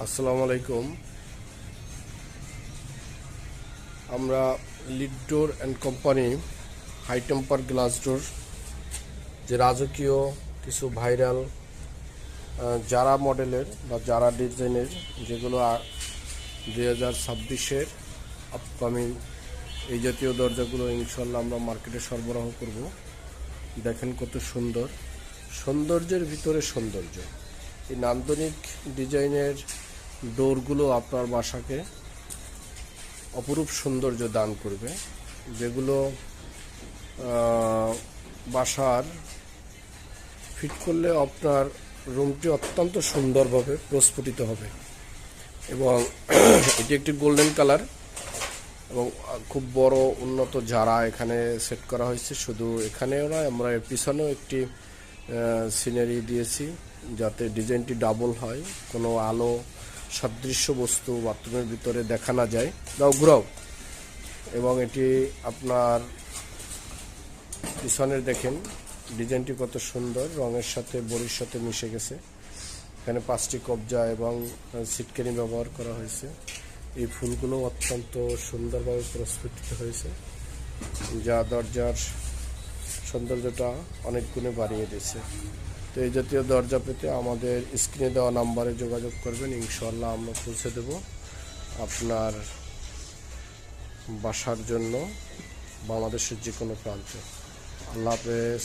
আসসালামু আলাইকুম। আমরা lead door and company high temper glass door, যে রাজকীয় কিছু ভাইরাল যারা মডেলের বা যারা ডিজাইনের, যেগুলো 2026-এর আপকামিং এই জাতীয় দরজাগুলো ইনশাল্লাহ আমরা মার্কেটে সরবরাহ করব। দেখেন কত সুন্দর, সৌন্দর্যের ভিতরে সৌন্দর্য। এই নান্দনিক ডিজাইনের ডোরগুলো আপনার বাসাকে অপরূপ সৌন্দর্য দান করবে, যেগুলো বাসার ফিট করলে আপনার রুমটি অত্যন্ত সুন্দরভাবে প্রস্ফুটিত হবে। এবং এটি একটি গোল্ডেন কালার এবং খুব বড় উন্নত ঝাড়া এখানে সেট করা হয়েছে। শুধু এখানেও নয়, আমরা এর পিছনেও একটি সিনারি দিয়েছি যাতে ডিজাইনটি ডাবল হয়, কোনো আলো সাদৃশ্য বস্তু বাথরুমের ভিতরে দেখা না যায়। দাও ঘুরাও। এবং এটি আপনার পিছনের দেখেন ডিজাইনটি কত সুন্দর, রঙের সাথে বড়ির সাথে মিশে গেছে। এখানে 5টি কবজা এবং সিটকানি ব্যবহার করা হয়েছে। এই ফুলগুলো অত্যন্ত সুন্দরভাবে প্রস্ফুটিত হয়েছে, যা দরজার সৌন্দর্যটা অনেক গুণে বাড়িয়ে দিয়েছে। তো এই জাতীয় দরজা পেতে আমাদের স্ক্রিনে দেওয়া নাম্বারে যোগাযোগ করবেন, ইনশাল্লাহ আমরা পৌঁছে দেব আপনার বাসার জন্য বাংলাদেশের যে কোনো প্রান্তে। আল্লাহ হাফেজ।